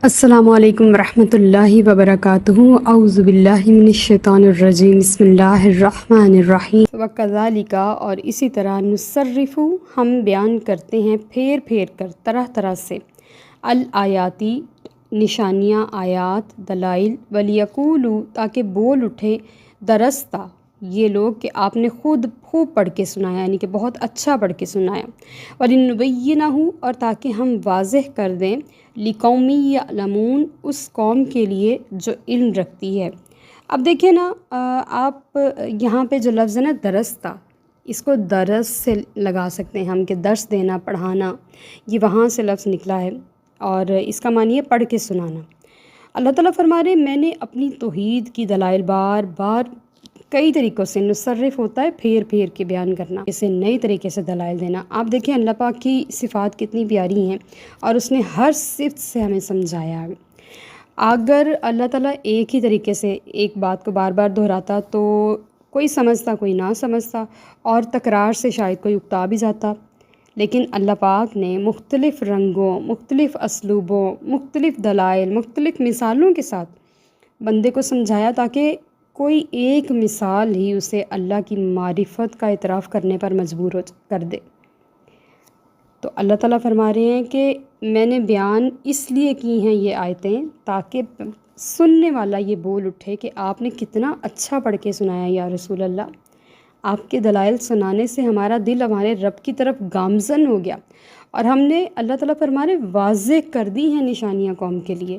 السلام علیکم ورحمۃ اللہ وبرکاتہ۔ اعوذ باللہ من الشیطان الرجیم، بسم اللہ الرحمن الرحیم۔ وکذالک، اور اسی طرح نصرف، ہم بیان کرتے ہیں پھیر پھیر کر طرح طرح سے، الآیاتی، نشانیاں، آیات، دلائل، ولیقولوا، تاکہ بول اٹھے، درستہ، یہ لوگ کہ آپ نے خود خوب پڑھ کے سنایا، یعنی کہ بہت اچھا پڑھ کے سنایا، وَلِنُبَيِّنَهُ، اور تاکہ ہم واضح کر دیں، لِقَوْمٍ يَعْلَمُونَ، اس قوم کے لیے جو علم رکھتی ہے۔ اب دیکھیں نا، آپ یہاں پہ جو لفظ ہے نا درستہ، اس کو درس سے لگا سکتے ہیں ہم، کہ درس دینا، پڑھانا، یہ وہاں سے لفظ نکلا ہے، اور اس کا معنی ہے پڑھ کے سنانا۔ اللہ تعالیٰ فرما رہے ہیں میں نے اپنی توحید کی دلائل بار بار کئی طریقوں سے، نصرف ہوتا ہے پھیر پھیر کے بیان کرنا، اسے نئی طریقے سے دلائل دینا۔ آپ دیکھیں اللہ پاک کی صفات کتنی پیاری ہیں، اور اس نے ہر صفت سے ہمیں سمجھایا ہے۔ اگر اللہ تعالیٰ ایک ہی طریقے سے ایک بات کو بار بار دہراتا تو کوئی سمجھتا، کوئی نہ سمجھتا، اور تکرار سے شاید کوئی اکتا بھی جاتا، لیکن اللہ پاک نے مختلف رنگوں، مختلف اسلوبوں، مختلف دلائل، مختلف مثالوں کے ساتھ بندے کو سمجھایا، تاکہ کوئی ایک مثال ہی اسے اللہ کی معرفت کا اعتراف کرنے پر مجبور کر دے۔ تو اللہ تعالیٰ فرما رہے ہیں کہ میں نے بیان اس لیے کی ہیں یہ آیتیں، تاکہ سننے والا یہ بول اٹھے کہ آپ نے کتنا اچھا پڑھ کے سنایا یا رسول اللہ۔ آپ کے دلائل سنانے سے ہمارا دل ہمارے رب کی طرف گامزن ہو گیا، اور ہم نے، اللہ تعالیٰ فرما رہے، واضح کر دی ہیں نشانیاں قوم کے لیے۔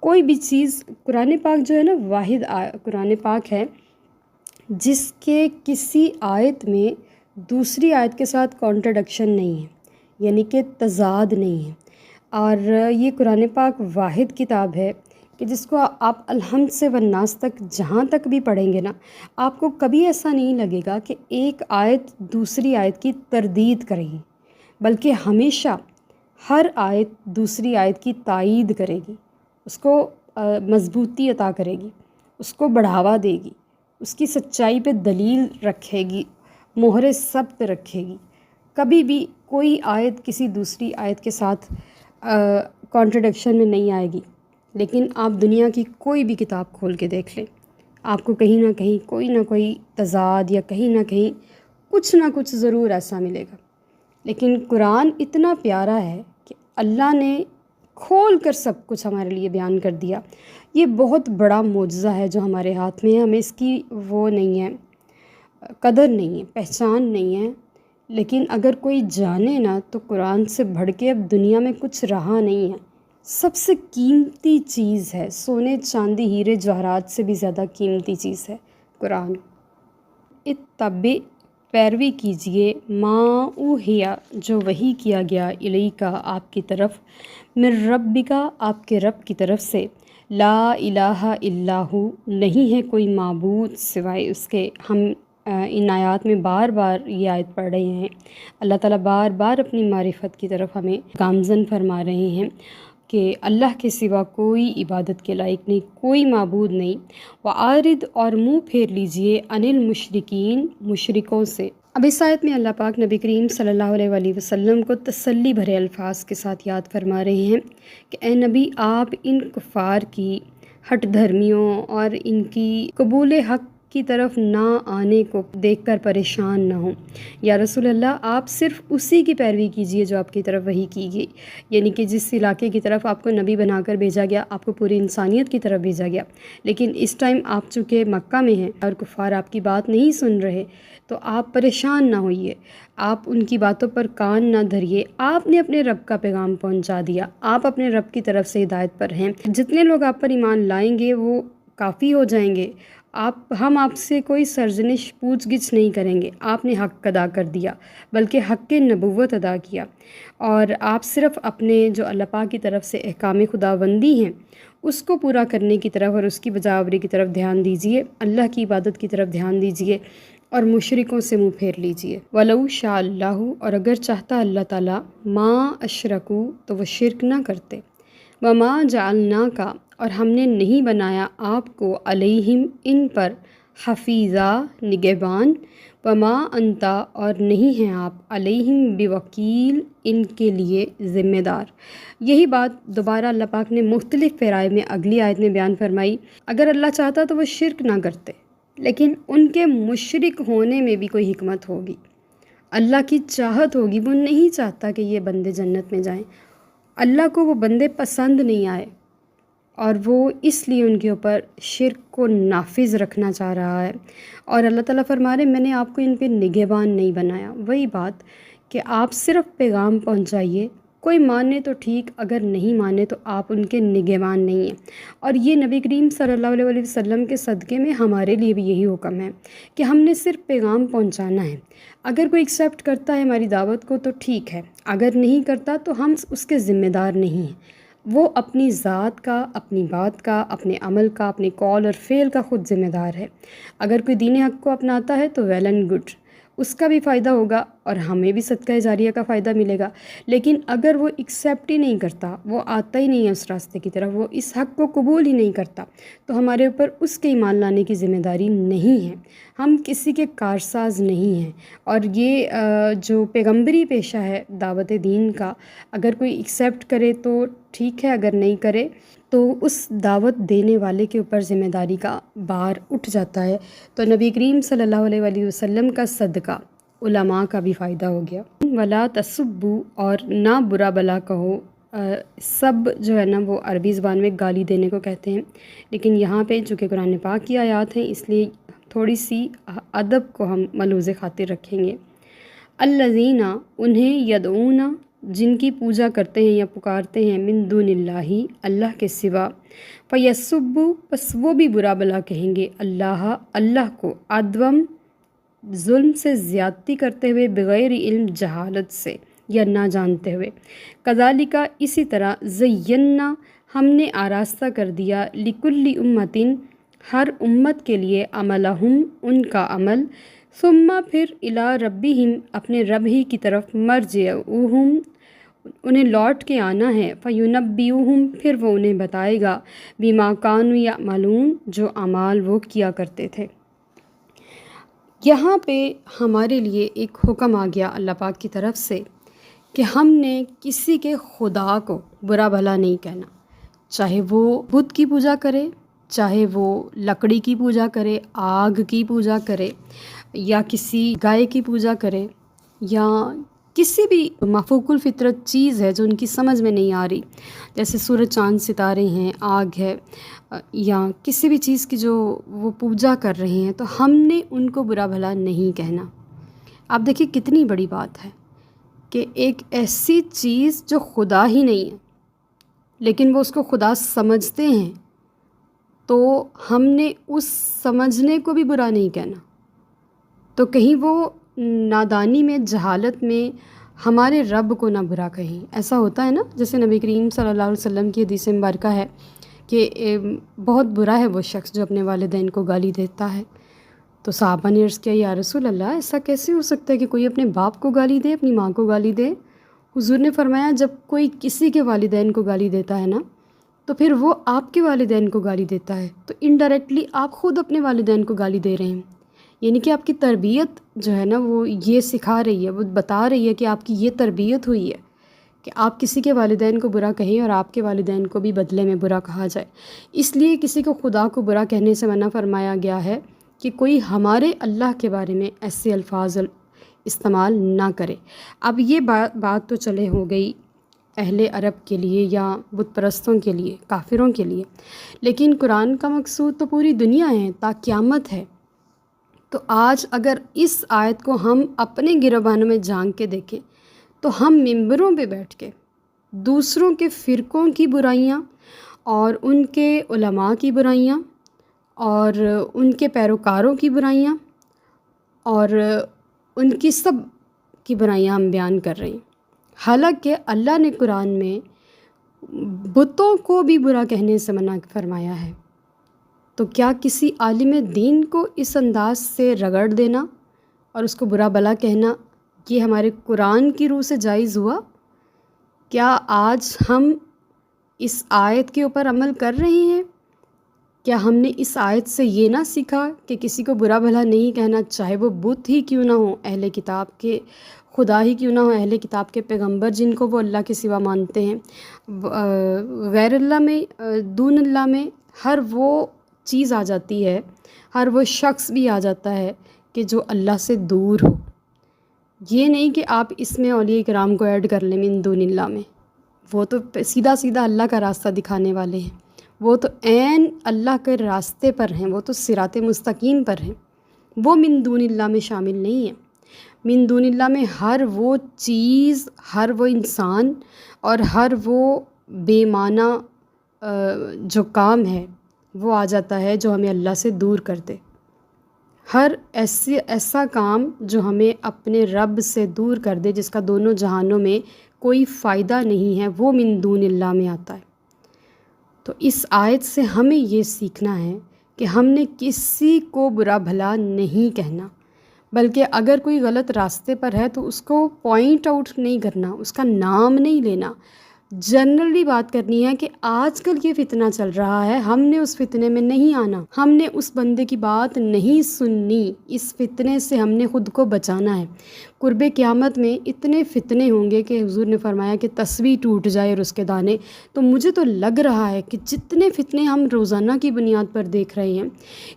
کوئی بھی چیز، قرآن پاک جو ہے نا، واحد قرآن پاک ہے جس کے کسی آیت میں دوسری آیت کے ساتھ کانٹرڈکشن نہیں ہے، یعنی کہ تضاد نہیں ہے، اور یہ قرآن پاک واحد کتاب ہے کہ جس کو آپ الحمد سے والناس تک جہاں تک بھی پڑھیں گے نا، آپ کو کبھی ایسا نہیں لگے گا کہ ایک آیت دوسری آیت کی تردید کرے گی، بلکہ ہمیشہ ہر آیت دوسری آیت کی تائید کرے گی، اس کو مضبوطی عطا کرے گی، اس کو بڑھاوا دے گی، اس کی سچائی پہ دلیل رکھے گی، مہر ثبت رکھے گی۔ کبھی بھی کوئی آیت کسی دوسری آیت کے ساتھ کانٹرڈکشن میں نہیں آئے گی۔ لیکن آپ دنیا کی کوئی بھی کتاب کھول کے دیکھ لیں، آپ کو کہیں نہ کہیں کوئی نہ کوئی تضاد، یا کہیں نہ کہیں کچھ نہ کچھ ضرور ایسا ملے گا۔ لیکن قرآن اتنا پیارا ہے کہ اللہ نے کھول کر سب کچھ ہمارے لیے بیان کر دیا۔ یہ بہت بڑا معجزہ ہے جو ہمارے ہاتھ میں ہے، ہمیں اس کی وہ نہیں ہے، قدر نہیں ہے، پہچان نہیں ہے، لیکن اگر کوئی جانے نا تو قرآن سے بڑھ کے اب دنیا میں کچھ رہا نہیں ہے۔ سب سے قیمتی چیز ہے، سونے چاندی ہیرے جواہرات سے بھی زیادہ قیمتی چیز ہے قرآن۔ اتبع، پیروی کیجئے، ما اوحیا، جو وحی کیا گیا، الیکا، آپ کی طرف، من ربک، آپ کے رب کی طرف سے، لا الہ الا ہو، نہیں ہے کوئی معبود سوائے اس کے۔ ہم ان آیات میں بار بار یہ آیت پڑھ رہے ہیں، اللہ تعالیٰ بار بار اپنی معرفت کی طرف ہمیں گامزن فرما رہے ہیں کہ اللہ کے سوا کوئی عبادت کے لائق نہیں، کوئی معبود نہیں۔ وَأَعْرِضْ، اور منہ پھیر لیجئے، عَنِ الْمُشْرِكِينَ، مشرکوں سے۔ اب اس آیت میں اللہ پاک نبی کریم صلی اللہ علیہ وآلہ وسلم کو تسلی بھرے الفاظ کے ساتھ یاد فرما رہے ہیں کہ اے نبی، آپ ان کفار کی ہٹ دھرمیوں اور ان کی قبول حق کی طرف نہ آنے کو دیکھ کر پریشان نہ ہوں۔ یا رسول اللہ، آپ صرف اسی کی پیروی کیجئے جو آپ کی طرف وحی کی گئی، یعنی کہ جس علاقے کی طرف آپ کو نبی بنا کر بھیجا گیا، آپ کو پوری انسانیت کی طرف بھیجا گیا۔ لیکن اس ٹائم آپ چونکہ مکہ میں ہیں اور کفار آپ کی بات نہیں سن رہے، تو آپ پریشان نہ ہوئیے، آپ ان کی باتوں پر کان نہ دھریے۔ آپ نے اپنے رب کا پیغام پہنچا دیا، آپ اپنے رب کی طرف سے ہدایت پر ہیں۔ جتنے لوگ آپ پر ایمان لائیں گے وہ کافی ہو جائیں گے۔ ہم آپ سے کوئی سرزنش پوچھ گچھ نہیں کریں گے۔ آپ نے حق ادا کر دیا، بلکہ حق نبوت ادا کیا، اور آپ صرف اپنے جو اللہ پاک کی طرف سے احکام خداوندی ہیں اس کو پورا کرنے کی طرف اور اس کی بجاوری کی طرف دھیان دیجیے، اللہ کی عبادت کی طرف دھیان دیجیے، اور مشرکوں سے منہ پھیر لیجیے۔ وَلَوْ شَاءَ اللَّهُ، اور اگر چاہتا اللہ تعالیٰ، مَا أَشْرَكُوا، تو وہ شرک نہ کرتے، وَمَا جَعَلْنَاكَ، اور ہم نے نہیں بنایا آپ کو، علیہم، ان پر، حفیظہ نگہبان، وما انتا اور نہیں ہیں آپ علیہم بوکیل ان کے لیے ذمہ دار۔ یہی بات دوبارہ اللہ پاک نے مختلف پیرائے میں اگلی آیت میں بیان فرمائی۔ اگر اللہ چاہتا تو وہ شرک نہ کرتے، لیکن ان کے مشرک ہونے میں بھی کوئی حکمت ہوگی، اللہ کی چاہت ہوگی۔ وہ نہیں چاہتا کہ یہ بندے جنت میں جائیں، اللہ کو وہ بندے پسند نہیں آئے، اور وہ اس لیے ان کے اوپر شرک کو نافذ رکھنا چاہ رہا ہے۔ اور اللہ تعالیٰ فرما رہے میں نے آپ کو ان پہ نگہبان نہیں بنایا۔ وہی بات کہ آپ صرف پیغام پہنچائیے، کوئی مانے تو ٹھیک، اگر نہیں مانے تو آپ ان کے نگہبان نہیں ہیں۔ اور یہ نبی کریم صلی اللہ علیہ وسلم کے صدقے میں ہمارے لیے بھی یہی حکم ہے کہ ہم نے صرف پیغام پہنچانا ہے۔ اگر کوئی ایکسیپٹ کرتا ہے ہماری دعوت کو تو ٹھیک ہے، اگر نہیں کرتا تو ہم اس کے ذمہ دار نہیں ہیں۔ وہ اپنی ذات کا، اپنی بات کا، اپنے عمل کا، اپنے قول اور فعل کا خود ذمہ دار ہے۔ اگر کوئی دین حق کو اپناتا ہے تو ویل اینڈ گڈ، اس کا بھی فائدہ ہوگا اور ہمیں بھی صدقہ جاریہ کا فائدہ ملے گا۔ لیکن اگر وہ ایکسیپٹ ہی نہیں کرتا، وہ آتا ہی نہیں ہے اس راستے کی طرف، وہ اس حق کو قبول ہی نہیں کرتا، تو ہمارے اوپر اس کے ایمان لانے کی ذمہ داری نہیں ہے۔ ہم کسی کے کارساز نہیں ہیں۔ اور یہ جو پیغمبری پیشہ ہے دعوت دین کا، اگر کوئی ایکسیپٹ کرے تو ٹھیک ہے، اگر نہیں کرے تو اس دعوت دینے والے کے اوپر ذمہ داری کا بار اٹھ جاتا ہے۔ تو نبی کریم صلی اللہ علیہ وآلہ وسلم کا صدقہ علماء کا بھی فائدہ ہو گیا۔ ولا تسبوا، اور نہ برا بلا کہو۔ سب جو ہے نا وہ عربی زبان میں گالی دینے کو کہتے ہیں، لیکن یہاں پہ چونکہ قرآن پاک کی آیات ہیں اس لیے تھوڑی سی ادب کو ہم ملحوظ خاطر رکھیں گے۔ الذین، انہیں، یدعون، جن کی پوجا کرتے ہیں یا پکارتے ہیں، من دون اللہ، اللہ کے سوا، فیسبوا، پس وہ بھی برا بلا کہیں گے، اللہ کو، عدوم، ظلم سے، زیادتی کرتے ہوئے، بغیر علم، جہالت سے یا نہ جانتے ہوئے۔ کذالک، اسی طرح، زینا، ہم نے آراستہ کر دیا، لکل امۃ، ہر امت کے لیے، عملہم، ان کا عمل، ثم، پھر، الی ربہم، اپنے رب ہی کی طرف، مرجعہم، انہیں لوٹ کے آنا ہے، فینبئہم، پھر وہ انہیں بتائے گا، بما کانوا یعملون، جو اعمال وہ کیا کرتے تھے۔ یہاں پہ ہمارے لیے ایک حکم آ گیا اللہ پاک کی طرف سے کہ ہم نے کسی کے خدا کو برا بھلا نہیں کہنا، چاہے وہ بت کی پوجا کرے، چاہے وہ لکڑی کی پوجا کرے، آگ کی پوجا کرے، یا کسی گائے کی پوجا کرے، یا کسی بھی مفوق الفطرت چیز ہے جو ان کی سمجھ میں نہیں آ رہی، جیسے سورج چاند ستارے ہیں، آگ ہے، یا کسی بھی چیز کی جو وہ پوجا کر رہے ہیں، تو ہم نے ان کو برا بھلا نہیں کہنا۔ آپ دیکھیے کتنی بڑی بات ہے کہ ایک ایسی چیز جو خدا ہی نہیں ہے لیکن وہ اس کو خدا سمجھتے ہیں، تو ہم نے اس سمجھنے کو بھی برا نہیں کہنا۔ تو کہیں وہ نادانی میں، جہالت میں ہمارے رب کو نہ برا کہیں۔ ایسا ہوتا ہے نا، جیسے نبی کریم صلی اللہ علیہ وسلم کی حدیث مبارکہ ہے کہ بہت برا ہے وہ شخص جو اپنے والدین کو گالی دیتا ہے۔ تو صحابہ نے عرض کیا، یا رسول اللہ، ایسا کیسے ہو سکتا ہے کہ کوئی اپنے باپ کو گالی دے، اپنی ماں کو گالی دے؟ حضور نے فرمایا، جب کوئی کسی کے والدین کو گالی دیتا ہے نا، تو پھر وہ آپ کے والدین کو گالی دیتا ہے، تو انڈائریکٹلی آپ خود اپنے والدین کو گالی دے رہے ہیں۔ یعنی کہ آپ کی تربیت جو ہے نا وہ یہ سکھا رہی ہے، وہ بتا رہی ہے کہ آپ کی یہ تربیت ہوئی ہے کہ آپ کسی کے والدین کو برا کہیں اور آپ کے والدین کو بھی بدلے میں برا کہا جائے۔ اس لیے کسی کو خدا کو برا کہنے سے منع فرمایا گیا ہے کہ کوئی ہمارے اللہ کے بارے میں ایسے الفاظ استعمال نہ کرے۔ اب یہ بات تو چلے ہو گئی اہل عرب کے لیے یا بت پرستوں کے لیے، کافروں کے لیے، لیکن قرآن کا مقصود تو پوری دنیا ہے، تا قیامت ہے۔ تو آج اگر اس آیت کو ہم اپنے گریبانوں میں جھانک کے دیکھیں تو ہم ممبروں پہ بیٹھ کے دوسروں کے فرقوں کی برائیاں اور ان کے علماء کی برائیاں اور ان کے پیروکاروں کی برائیاں اور ان کی سب کی برائیاں ہم بیان کر رہے ہیں، حالانکہ اللہ نے قرآن میں بتوں کو بھی برا کہنے سے منع فرمایا ہے۔ تو کیا کسی عالم دین کو اس انداز سے رگڑ دینا اور اس کو برا بلا کہنا یہ ہمارے قرآن کی روح سے جائز ہوا؟ کیا آج ہم اس آیت کے اوپر عمل کر رہے ہیں؟ کیا ہم نے اس آیت سے یہ نہ سیکھا کہ کسی کو برا بھلا نہیں کہنا، چاہے وہ بت ہی کیوں نہ ہوں، اہل کتاب کے خدا ہی کیوں نہ ہوں، اہل کتاب کے پیغمبر جن کو وہ اللہ کے سوا مانتے ہیں، غیر اللہ میں، دون اللہ میں ہر وہ چیز آ جاتی ہے، ہر وہ شخص بھی آ جاتا ہے کہ جو اللہ سے دور ہو۔ یہ نہیں کہ آپ اس میں اولیاء کرام کو ایڈ کر لیں من دون اللہ میں، وہ تو سیدھا سیدھا اللہ کا راستہ دکھانے والے ہیں، وہ تو عین اللہ کے راستے پر ہیں، وہ تو صراط مستقیم پر ہیں، وہ من دون اللہ میں شامل نہیں ہیں۔ من دون اللہ میں ہر وہ چیز، ہر وہ انسان اور ہر وہ بے معنی جو کام ہے وہ آ جاتا ہے جو ہمیں اللہ سے دور کر دے۔ ہر ایسا کام جو ہمیں اپنے رب سے دور کر دے، جس کا دونوں جہانوں میں کوئی فائدہ نہیں ہے، وہ من دون اللہ میں آتا ہے۔ تو اس آیت سے ہمیں یہ سیکھنا ہے کہ ہم نے کسی کو برا بھلا نہیں کہنا، بلکہ اگر کوئی غلط راستے پر ہے تو اس کو پوائنٹ آؤٹ نہیں کرنا، اس کا نام نہیں لینا، جنرلی بات کرنی ہے کہ آج کل یہ فتنہ چل رہا ہے، ہم نے اس فتنے میں نہیں آنا، ہم نے اس بندے کی بات نہیں سننی، اس فتنے سے ہم نے خود کو بچانا ہے۔ قرب قیامت میں اتنے فتنے ہوں گے کہ حضور نے فرمایا کہ تسبیح ٹوٹ جائے اور اس کے دانے، تو مجھے تو لگ رہا ہے کہ جتنے فتنے ہم روزانہ کی بنیاد پر دیکھ رہے ہیں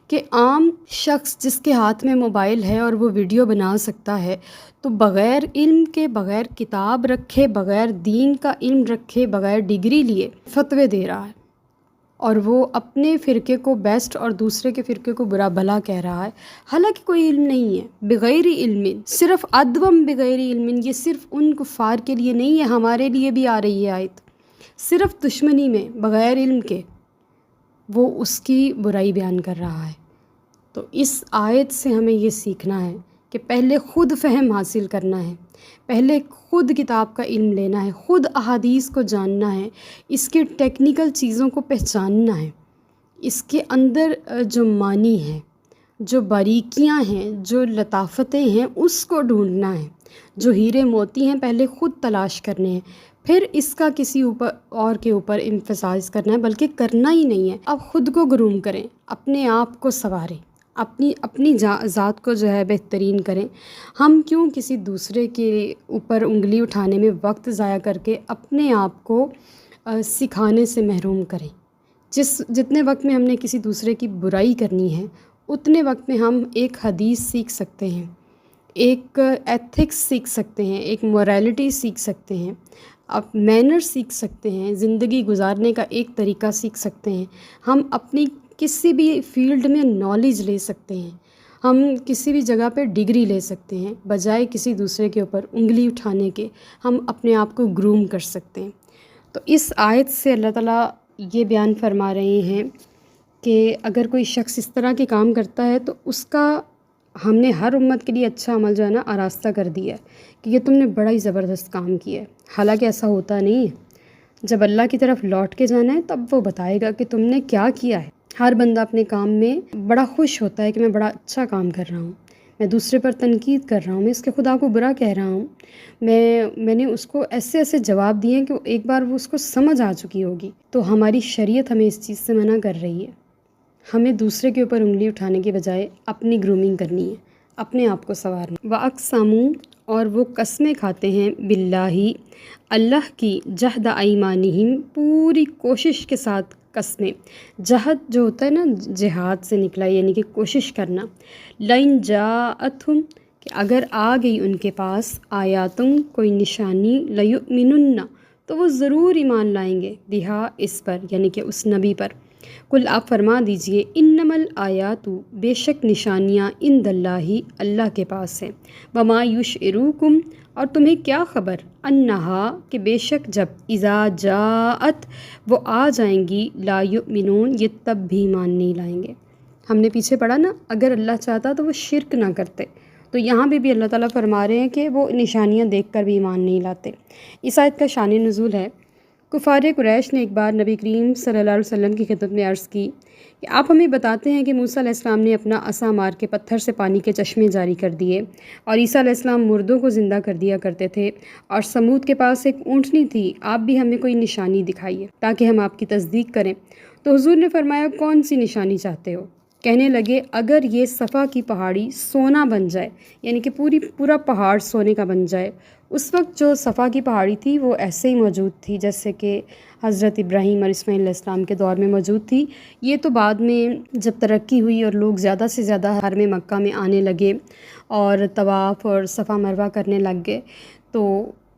کہ عام شخص جس کے ہاتھ میں موبائل ہے اور وہ ویڈیو بنا سکتا ہے، تو بغیر علم کے، بغیر کتاب رکھے، بغیر دین کا علم رکھے، بغیر ڈگری لیے فتوے دے رہا ہے، اور وہ اپنے فرقے کو بیسٹ اور دوسرے کے فرقے کو برا بھلا کہہ رہا ہے، حالانکہ کوئی علم نہیں ہے۔ بغیر علم، صرف ادوم بغیر علم، یہ صرف ان کفار کے لیے نہیں ہے، ہمارے لیے بھی آ رہی ہے آیت۔ صرف دشمنی میں بغیر علم کے وہ اس کی برائی بیان کر رہا ہے۔ تو اس آیت سے ہمیں یہ سیکھنا ہے کہ پہلے خود فہم حاصل کرنا ہے، پہلے خود کتاب کا علم لینا ہے، خود احادیث کو جاننا ہے، اس کے ٹیکنیکل چیزوں کو پہچاننا ہے، اس کے اندر جو معنی ہے، جو باریکیاں ہیں، جو لطافتیں ہیں، اس کو ڈھونڈنا ہے، جو ہیرے موتی ہیں پہلے خود تلاش کرنے ہیں، پھر اس کا کسی اور کے اوپر امفسائز کرنا ہے، بلکہ کرنا ہی نہیں ہے۔ اب خود کو گروم کریں، اپنے آپ کو سنواریں، اپنی ذات کو جو ہے بہترین کریں۔ ہم کیوں کسی دوسرے کے اوپر انگلی اٹھانے میں وقت ضائع کر کے اپنے آپ کو سکھانے سے محروم کریں؟ جتنے وقت میں ہم نے کسی دوسرے کی برائی کرنی ہے، اتنے وقت میں ہم ایک حدیث سیکھ سکتے ہیں، ایک ایتھکس سیکھ سکتے ہیں، ایک موریلٹی سیکھ سکتے ہیں، آپ مینر سیکھ سکتے ہیں، زندگی گزارنے کا ایک طریقہ سیکھ سکتے ہیں، ہم اپنی کسی بھی فیلڈ میں نالج لے سکتے ہیں، ہم کسی بھی جگہ پہ ڈگری لے سکتے ہیں، بجائے کسی دوسرے کے اوپر انگلی اٹھانے کے ہم اپنے آپ کو گروم کر سکتے ہیں۔ تو اس آیت سے اللہ تعالیٰ یہ بیان فرما رہے ہیں کہ اگر کوئی شخص اس طرح کے کام کرتا ہے تو اس کا ہم نے ہر امت کے لیے اچھا عمل جو ہے نا آراستہ کر دیا ہے کہ یہ تم نے بڑا ہی زبردست کام کیا ہے، حالانکہ ایسا ہوتا نہیں ہے۔ جب اللہ کی طرف لوٹ کے جانا ہے تب وہ بتائے گا کہ تم نے کیا کیا ہے۔ ہر بندہ اپنے کام میں بڑا خوش ہوتا ہے کہ میں بڑا اچھا کام کر رہا ہوں، میں دوسرے پر تنقید کر رہا ہوں، میں اس کے خدا کو برا کہہ رہا ہوں، میں نے اس کو ایسے جواب دیے کہ ایک بار وہ اس کو سمجھ آ چکی ہوگی۔ تو ہماری شریعت ہمیں اس چیز سے منع کر رہی ہے، ہمیں دوسرے کے اوپر انگلی اٹھانے کے بجائے اپنی گرومنگ کرنی ہے، اپنے آپ کو سنوارنا۔ وَأَقْسَمُوا، اور وہ قسمیں کھاتے ہیں، باللہ، اللہ کی، جہد ایمانہم، پوری کوشش کے ساتھ قسمیں۔ جہد جو ہوتا ہے نا، جہاد سے نکلا، یعنی کہ کوشش کرنا۔ لَإِن جَاءَتْهُمْ، کہ اگر آ گئی ان کے پاس، آیاتم، کوئی نشانی، لَيُؤْمِنُنَّ، تو وہ ضرور ایمان لائیں گے، بہا، اس پر، یعنی کہ اس نبی پر۔ کل، آپ فرما دیجئے، انما الآیات، بے شک نشانیاں، عند اللہ، اللہ کے پاس ہیں، وما یشعروکم، اور تمہیں کیا خبر، انہا، کہ بے شک جب، اذا جاءت، وہ آ جائیں گی، لا یؤمنون، یہ تب بھی ایمان نہیں لائیں گے۔ ہم نے پیچھے پڑھا نا، اگر اللہ چاہتا تو وہ شرک نہ کرتے، تو یہاں بھی اللہ تعالیٰ فرما رہے ہیں کہ وہ نشانیاں دیکھ کر بھی ایمان نہیں لاتے۔ اس آیت کا شان نزول ہے، کفار قریش نے ایک بار نبی کریم صلی اللہ علیہ وسلم کی خدمت میں عرض کی کہ آپ ہمیں بتاتے ہیں کہ موسیٰ علیہ السلام نے اپنا عصا مار کے پتھر سے پانی کے چشمے جاری کر دیے اور عیسیٰ علیہ السلام مردوں کو زندہ کر دیا کرتے تھے، اور سمود کے پاس ایک اونٹنی تھی، آپ بھی ہمیں کوئی نشانی دکھائیے تاکہ ہم آپ کی تصدیق کریں۔ تو حضور نے فرمایا کون سی نشانی چاہتے ہو؟ کہنے لگے اگر یہ صفا کی پہاڑی سونا بن جائے، یعنی کہ پورا پہاڑ سونے کا بن جائے۔ اس وقت جو صفا کی پہاڑی تھی وہ ایسے ہی موجود تھی جیسے کہ حضرت ابراہیم اور اسماعیل علیہ السلام کے دور میں موجود تھی۔ یہ تو بعد میں جب ترقی ہوئی اور لوگ زیادہ سے زیادہ حرم مکہ میں آنے لگے اور طواف اور صفا مروہ کرنے لگ گئے تو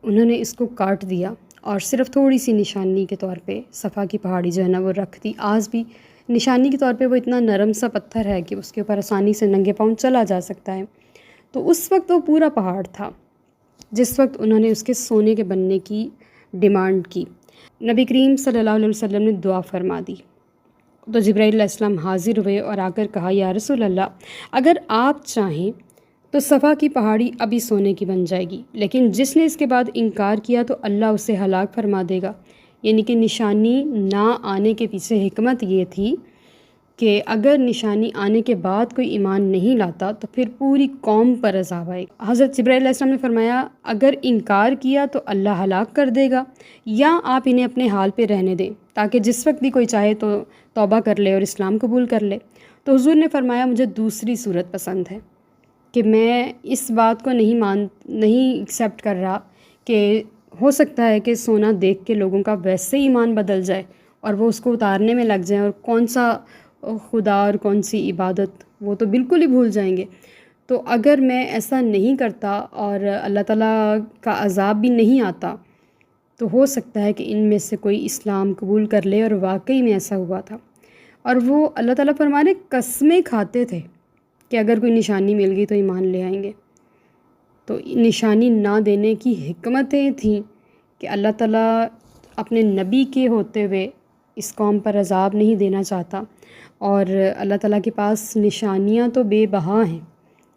انہوں نے اس کو کاٹ دیا اور صرف تھوڑی سی نشانی کے طور پہ صفا کی پہاڑی جو ہے نا وہ رکھ دی۔ آج بھی نشانی کے طور پہ وہ اتنا نرم سا پتھر ہے کہ اس کے اوپر آسانی سے ننگے پاؤں چلا جا سکتا ہے۔ تو اس وقت وہ پورا پہاڑ تھا جس وقت انہوں نے اس کے سونے کے بننے کی ڈیمانڈ کی۔ نبی کریم صلی اللہ علیہ وسلم نے دعا فرما دی تو جبرائیل علیہ السلام حاضر ہوئے اور آ کر کہا یا رسول اللہ اگر آپ چاہیں تو صفا کی پہاڑی ابھی سونے کی بن جائے گی، لیکن جس نے اس کے بعد انکار کیا تو اللہ اسے ہلاک فرما دے گا۔ یعنی کہ نشانی نہ آنے کے پیچھے حکمت یہ تھی کہ اگر نشانی آنے کے بعد کوئی ایمان نہیں لاتا تو پھر پوری قوم پر عذاب آئے گا۔ حضرت جبرائیل علیہ السلام نے فرمایا اگر انکار کیا تو اللہ ہلاک کر دے گا، یا آپ انہیں اپنے حال پہ رہنے دیں تاکہ جس وقت بھی کوئی چاہے تو توبہ کر لے اور اسلام قبول کر لے۔ تو حضور نے فرمایا مجھے دوسری صورت پسند ہے کہ میں اس بات کو نہیں ایکسیپٹ کر رہا کہ ہو سکتا ہے کہ سونا دیکھ کے لوگوں کا ویسے ہی ایمان بدل جائے اور وہ اس کو اتارنے میں لگ جائیں اور کون سا خدا اور کون سی عبادت وہ تو بالکل ہی بھول جائیں گے۔ تو اگر میں ایسا نہیں کرتا اور اللہ تعالیٰ کا عذاب بھی نہیں آتا تو ہو سکتا ہے کہ ان میں سے کوئی اسلام قبول کر لے، اور واقعی میں ایسا ہوا تھا۔ اور وہ اللہ تعالیٰ فرمانے قسمیں کھاتے تھے کہ اگر کوئی نشانی مل گئی تو ایمان لے آئیں گے۔ تو نشانی نہ دینے کی حکمتیں تھیں کہ اللہ تعالیٰ اپنے نبی کے ہوتے ہوئے اس قوم پر عذاب نہیں دینا چاہتا، اور اللہ تعالیٰ کے پاس نشانیاں تو بے بہا ہیں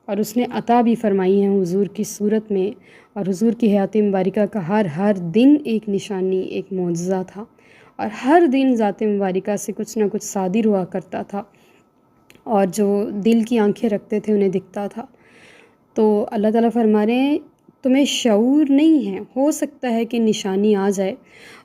اور اس نے عطا بھی فرمائی ہیں حضور کی صورت میں، اور حضور کی حیات مبارکہ کا ہر دن ایک نشانی، ایک معجزہ تھا، اور ہر دن ذات مبارکہ سے کچھ نہ کچھ صادر ہوا کرتا تھا، اور جو دل کی آنکھیں رکھتے تھے انہیں دکھتا تھا۔ تو اللہ تعالیٰ فرما رہے ہیں تمہیں شعور نہیں ہے، ہو سکتا ہے کہ نشانی آ جائے،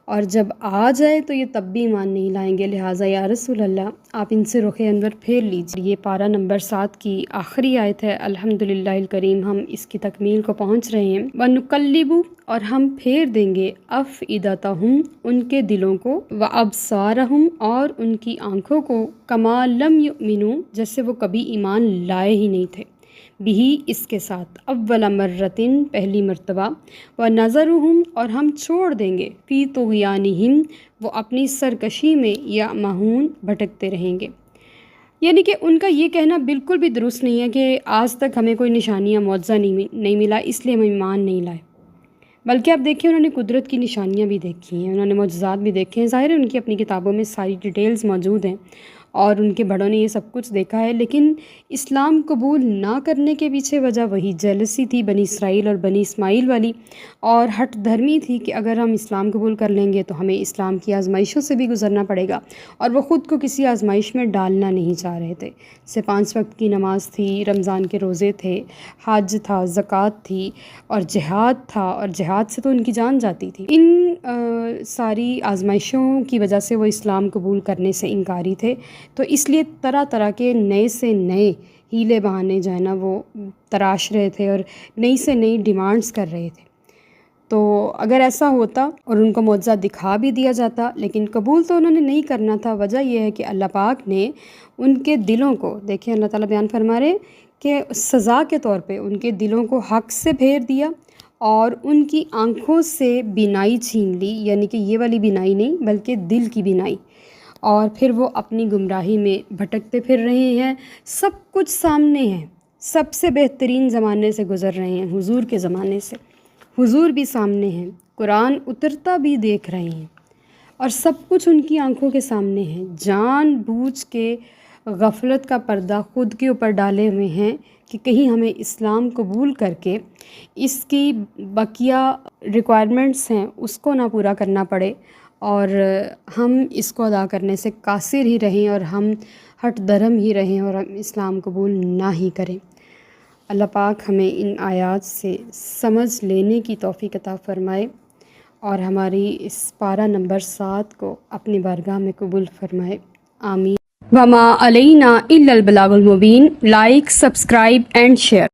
اور جب آ جائے تو یہ تب بھی ایمان نہیں لائیں گے، لہٰذا یا رسول اللہ آپ ان سے رخ انور پھیر لیجیے۔ یہ پارہ نمبر 7 کی آخری آیت ہے۔ الحمدللہ الکریم، ہم اس کی تکمیل کو پہنچ رہے ہیں۔ وَنُقَلِّبُ، اور ہم پھیر دیں گے، أَفْئِدَتَهُمْ، ان کے دلوں کو، وَأَبْصَارَهُمْ، اور ان کی آنکھوں کو، كَمَا لَمْ يُؤْمِنُوا، جیسے وہ کبھی ایمان لائے ہی نہیں تھے، بھی اس کے ساتھ، اول مرتن، پہلی مرتبہ، وَنَذَرُهُمْ، اور ہم چھوڑ دیں گے، فی طغیانہم، وہ اپنی سرکشی میں، یعمہون، بھٹکتے رہیں گے۔ یعنی کہ ان کا یہ کہنا بالکل بھی درست نہیں ہے کہ آج تک ہمیں کوئی نشانیاں معجزہ نہیں ملا اس لیے ہم ایمان نہیں لائے، بلکہ آپ دیکھیں انہوں نے قدرت کی نشانیاں بھی دیکھی ہیں، انہوں نے معجزات بھی دیکھے ہیں، ظاہر ہے ان کی اپنی کتابوں میں ساری ڈیٹیلز موجود ہیں اور ان کے بڑوں نے یہ سب کچھ دیکھا ہے، لیکن اسلام قبول نہ کرنے کے پیچھے وجہ وہی جیلسی تھی بنی اسرائیل اور بنی اسماعیل والی، اور ہٹ دھرمی تھی کہ اگر ہم اسلام قبول کر لیں گے تو ہمیں اسلام کی آزمائشوں سے بھی گزرنا پڑے گا، اور وہ خود کو کسی آزمائش میں ڈالنا نہیں چاہ رہے تھے۔ جیسے 5 وقت کی نماز تھی، رمضان کے روزے تھے، حج تھا، زکوٰۃ تھی، اور جہاد تھا، اور جہاد سے تو ان کی جان جاتی تھی۔ ان ساری آزمائشوں کی وجہ سے وہ اسلام قبول کرنے سے انکاری تھے، تو اس لیے طرح طرح کے نئے سے نئے ہیلے بہانے جو ہے نا وہ تراش رہے تھے اور نئی سے نئی ڈیمانڈز کر رہے تھے۔ تو اگر ایسا ہوتا اور ان کو معجزہ دکھا بھی دیا جاتا لیکن قبول تو انہوں نے نہیں کرنا تھا، وجہ یہ ہے کہ اللہ پاک نے ان کے دلوں کو، دیکھیں اللہ تعالیٰ بیان فرما رہے کہ سزا کے طور پہ ان کے دلوں کو حق سے پھیر دیا اور ان کی آنکھوں سے بینائی چھین لی، یعنی کہ یہ والی بینائی نہیں بلکہ دل کی بینائی، اور پھر وہ اپنی گمراہی میں بھٹکتے پھر رہے ہیں۔ سب کچھ سامنے ہے، سب سے بہترین زمانے سے گزر رہے ہیں، حضور کے زمانے سے، حضور بھی سامنے ہیں، قرآن اترتا بھی دیکھ رہے ہیں، اور سب کچھ ان کی آنکھوں کے سامنے ہے۔ جان بوجھ کے غفلت کا پردہ خود کے اوپر ڈالے ہوئے ہیں کہ کہیں ہمیں اسلام قبول کر کے اس کی بقیہ ریکوائرمنٹس ہیں اس کو نہ پورا کرنا پڑے اور ہم اس کو ادا کرنے سے قاصر ہی رہیں اور ہم ہٹ درم ہی رہیں اور ہم اسلام قبول نہ ہی کریں۔ اللہ پاک ہمیں ان آیات سے سمجھ لینے کی توفیق عطا فرمائے اور ہماری اس پارہ نمبر 7 کو اپنی بارگاہ میں قبول فرمائے، آمین۔ وما علینا الا البلاغ المبین۔ Like, subscribe and share.